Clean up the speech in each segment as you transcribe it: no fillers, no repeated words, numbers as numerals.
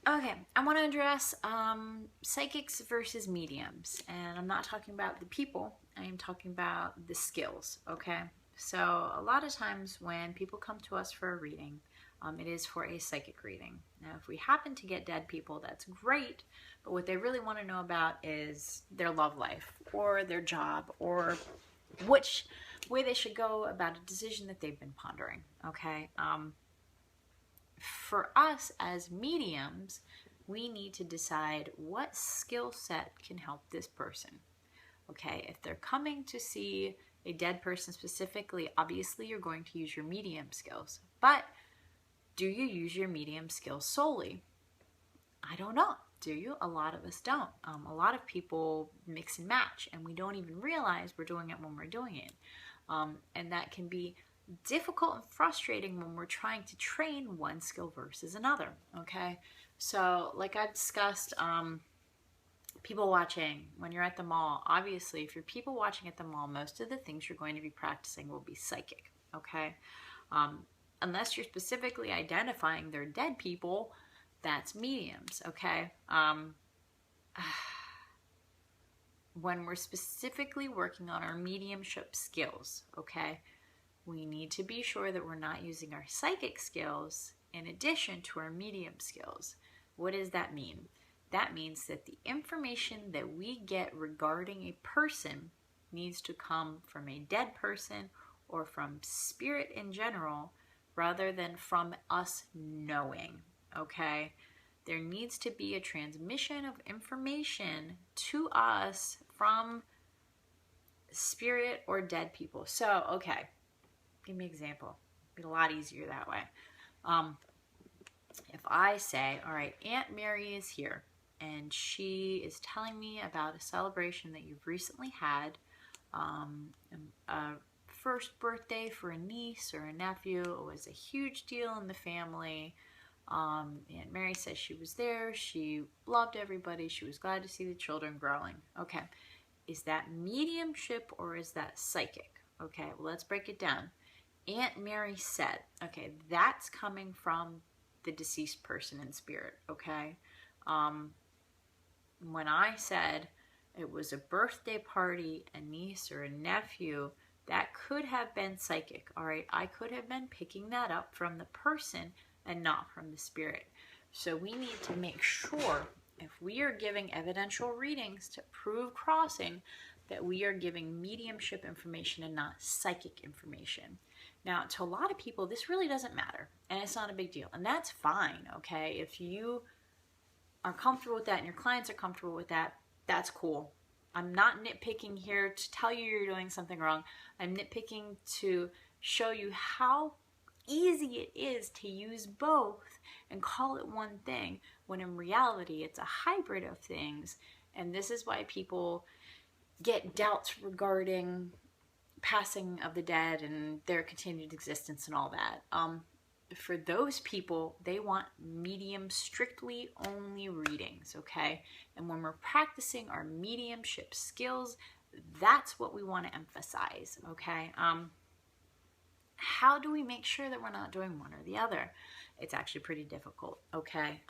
Okay, I want to address psychics versus mediums, and I'm not talking about the people, I am talking about the skills, okay? So a lot of times when people come to us for a reading, it is for a psychic reading. Now, if we happen to get dead people, that's great, but what they really want to know about is their love life, or their job, or which way they should go about a decision that they've been pondering, okay? For us as mediums, we need to decide what skill set can help this person. Okay, if they're coming to see a dead person specifically, obviously you're going to use your medium skills. But do you use your medium skills solely? I don't know. Do you? A lot of us don't. A lot of people mix and match, and we don't even realize we're doing it when we're doing it. And that can be difficult and frustrating when we're trying to train one skill versus another. Okay, so like I've discussed, people watching when you're at the mall, obviously if you're people watching at the mall, most of the things you're going to be practicing will be psychic. Okay, unless you're specifically identifying they're dead people, that's mediums. Okay, when we're specifically working on our mediumship skills, okay, we need to be sure that we're not using our psychic skills in addition to our medium skills. What does that mean? That means that the information that we get regarding a person needs to come from a dead person or from spirit in general, rather than from us knowing, okay? There needs to be a transmission of information to us from spirit or dead people. So, okay, give me an example. It'd be a lot easier that way. If I say, all right, Aunt Mary is here, and she is telling me about a celebration that you've recently had, a first birthday for a niece or a nephew. It was a huge deal in the family. Aunt Mary says she was there. She loved everybody. She was glad to see the children growing. Okay, is that mediumship or is that psychic? Okay, well, let's break it down. Aunt Mary said, okay, that's coming from the deceased person in spirit, okay? When I said it was a birthday party, a niece or a nephew, that could have been psychic, all right? I could have been picking that up from the person and not from the spirit. So we need to make sure, if we are giving evidential readings to prove crossing, that we are giving mediumship information and not psychic information. Now, to a lot of people, this really doesn't matter, and it's not a big deal, and that's fine, okay? If you are comfortable with that and your clients are comfortable with that, that's cool. I'm not nitpicking here to tell you you're doing something wrong. I'm nitpicking to show you how easy it is to use both and call it one thing, when in reality it's a hybrid of things. And this is why people get doubts regarding passing of the dead and their continued existence and all that. For those people, they want medium strictly only readings, okay? And when we're practicing our mediumship skills, that's what we want to emphasize, okay? How do we make sure that we're not doing one or the other? It's actually pretty difficult, okay?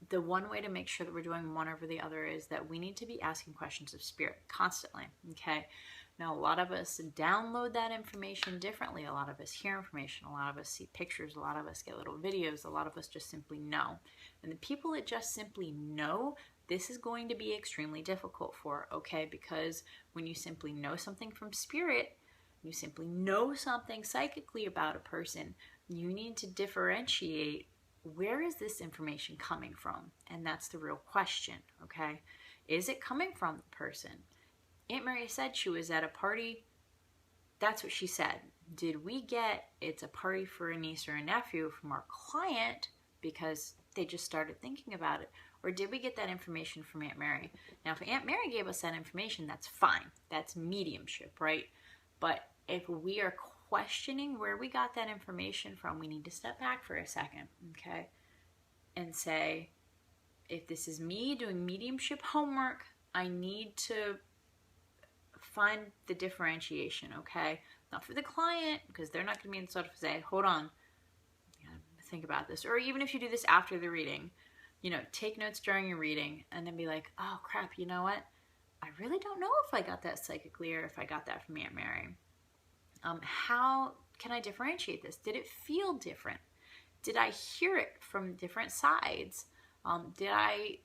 The one way to make sure that we're doing one over the other is that we need to be asking questions of spirit constantly, okay? Now, a lot of us download that information differently. A lot of us hear information. A lot of us see pictures. A lot of us get little videos. A lot of us just simply know. And the people that just simply know, this is going to be extremely difficult for, okay? Because when you simply know something from spirit, you simply know something psychically about a person, you need to differentiate, where is this information coming from? And that's the real question, okay? Is it coming from the person? Aunt Mary said she was at a party. That's what she said. Did we get it's a party for a niece or a nephew from our client because they just started thinking about it? Or did we get that information from Aunt Mary? Now, if Aunt Mary gave us that information, that's fine. That's mediumship, right? But if we are questioning where we got that information from, we need to step back for a second, okay? And say, if this is me doing mediumship homework, I need to find the differentiation, okay? Not for the client, because they're not going to be in sort of say, hold on, think about this. Or even if you do this after the reading, take notes during your reading and then be like, oh crap, you know what? I really don't know if I got that psychically or if I got that from Aunt Mary. How can I differentiate this? Did it feel different? Did I hear it from different sides? Did I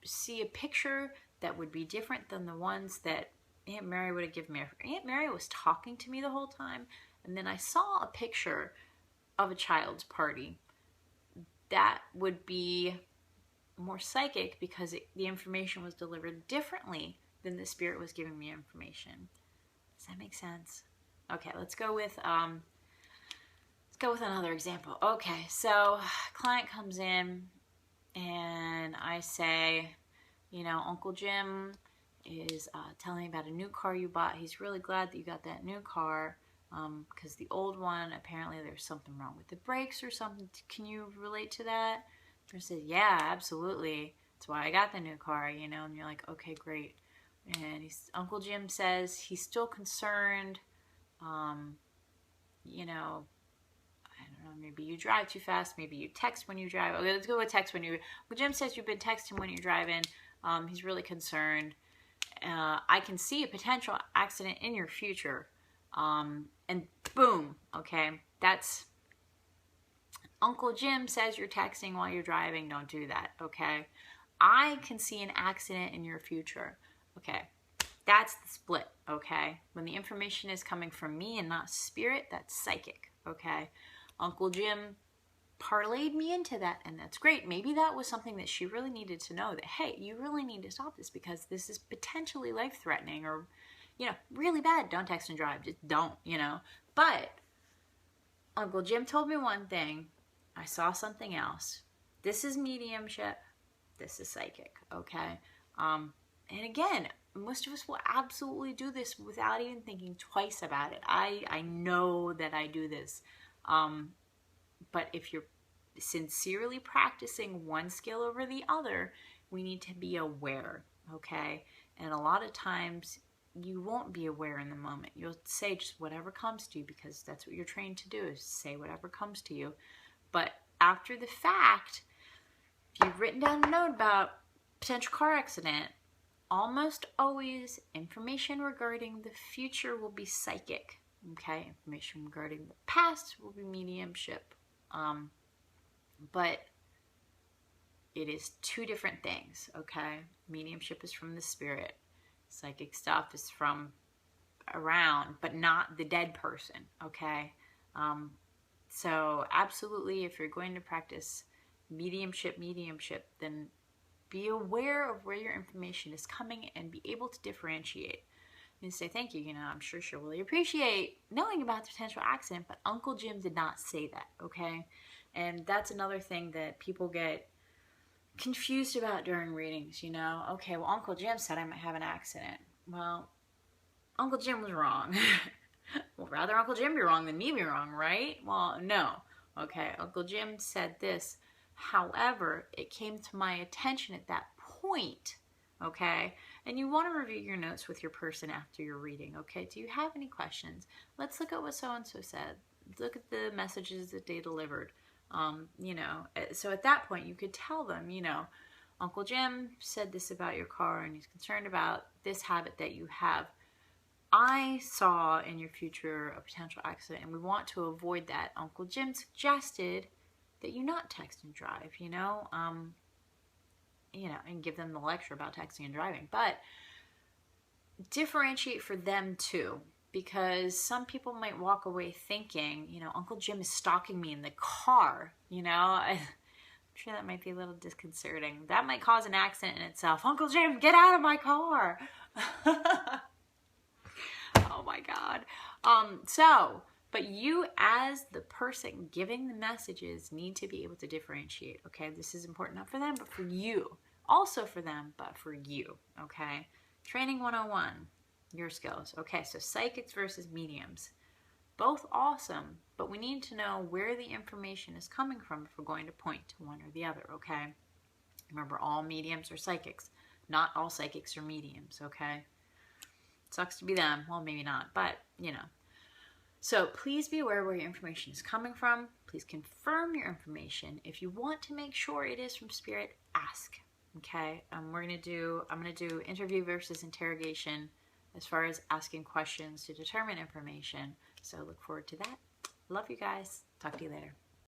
see a picture that would be different than the ones that Aunt Mary would have given me? Aunt Mary was talking to me the whole time, and then I saw a picture of a child's party. That would be more psychic because the information was delivered differently than the spirit was giving me information. Does that make sense? Okay, let's go with another example. Okay, so client comes in and I say, Uncle Jim is telling me about a new car you bought. He's really glad that you got that new car because the old one, apparently there's something wrong with the brakes or something. Can you relate to that? I said, yeah, absolutely. That's why I got the new car, and you're like, okay, great. And Uncle Jim says he's still concerned, I don't know, maybe you drive too fast, maybe you text when you drive. Okay, let's go with text when you, Uncle Jim says you've been texting when you're driving. He's really concerned. I can see a potential accident in your future. And boom, okay, that's Uncle Jim says you're texting while you're driving. Don't do that, okay? I can see an accident in your future. Okay, that's the split, okay? When the information is coming from me and not spirit, that's psychic, okay? Uncle Jim parlayed me into that, and that's great. Maybe that was something that she really needed to know, that, hey, you really need to stop this because this is potentially life-threatening or, really bad. Don't text and drive. Just don't, But Uncle Jim told me one thing. I saw something else. This is mediumship. This is psychic, okay? And again, most of us will absolutely do this without even thinking twice about it. I know that I do this. But if you're sincerely practicing one skill over the other, we need to be aware, okay? And a lot of times you won't be aware in the moment. You'll say just whatever comes to you because that's what you're trained to do, is say whatever comes to you. But after the fact, if you've written down a note about potential car accident, almost always information regarding the future will be psychic, okay? Information regarding the past will be mediumship. But it is two different things, okay? Mediumship is from the spirit. Psychic stuff is from around, but not the dead person, okay? So absolutely, if you're going to practice mediumship, then be aware of where your information is coming and be able to differentiate. And say, thank you, I'm sure she'll really appreciate knowing about the potential accident, but Uncle Jim did not say that, okay? And that's another thing that people get confused about during readings, Okay, well, Uncle Jim said I might have an accident. Well, Uncle Jim was wrong. Well, rather Uncle Jim be wrong than me be wrong, right? Well, no. Okay, Uncle Jim said this. However, it came to my attention at that point, okay? And you want to review your notes with your person after your reading, okay? Do you have any questions? Let's look at what so-and-so said. Look at the messages that they delivered. So at that point, you could tell them, Uncle Jim said this about your car and he's concerned about this habit that you have. I saw in your future a potential accident and we want to avoid that. Uncle Jim suggested that you not text and drive, and give them the lecture about texting and driving. But differentiate for them too, because some people might walk away thinking, Uncle Jim is stalking me in the car, I'm sure that might be a little disconcerting. That might cause an accident in itself. Uncle Jim, get out of my car. Oh my God. But you as the person giving the messages need to be able to differentiate, okay? This is important not for them, but for you. Also for them, but for you, okay? Training 101, your skills. Okay, so psychics versus mediums. Both awesome, but we need to know where the information is coming from if we're going to point to one or the other, okay? Remember, all mediums are psychics. Not all psychics are mediums, okay? Sucks to be them. Well, maybe not, but, So please be aware where your information is coming from. Please confirm your information. If you want to make sure it is from Spirit, ask. Okay, I'm gonna do interview versus interrogation as far as asking questions to determine information. So look forward to that. Love you guys. Talk to you later.